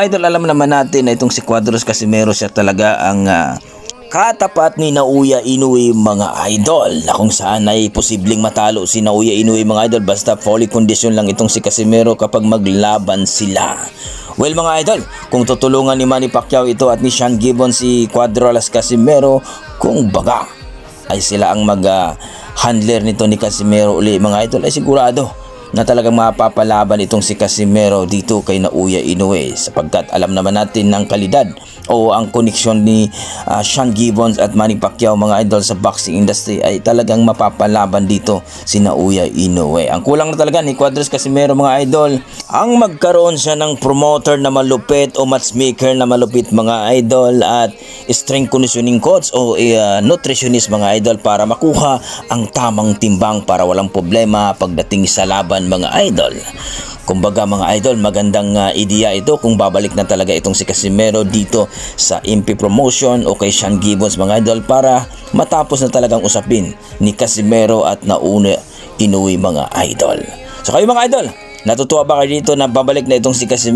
Idol, alam naman natin na itong si Cuadros Casimero siya talaga ang katapat ni Naoya Inoue mga idol, na kung saan ay posibleng matalo si Naoya Inoue mga idol basta fully condition lang itong si Casimero kapag maglaban sila. Well mga idol, kung tutulungan ni Manny Pacquiao ito at ni Sean Gibbons si Cuadros Casimero, kung baga ay sila ang mag-handler nito ni Casimero uli mga idol, ay sigurado na talagang mapapalaban itong si Casimero dito kay Naoya Inoue, sapagkat alam naman natin ng kalidad o ang koneksyon ni Sean Gibbons at Manny Pacquiao mga idol sa boxing industry ay talagang mapapalaban dito si Naoya Inoue. Ang kulang na talaga ni Cuadros Casimero mga idol, ang magkaroon siya ng promoter na malupit o matchmaker na malupit mga idol at strength conditioning coach o nutritionist mga idol para makuha ang tamang timbang para walang problema pagdating sa laban mga idol. Kumbaga mga idol, magandang ideya ito kung babalik na talaga itong si Casimero dito sa MP Promotion o kay Sean Gibbons mga idol para matapos na talagang usapin ni Casimero at Naoya Inoue mga idol. So kayo mga idol, natutuwa ba kayo dito na babalik na itong si Casimero?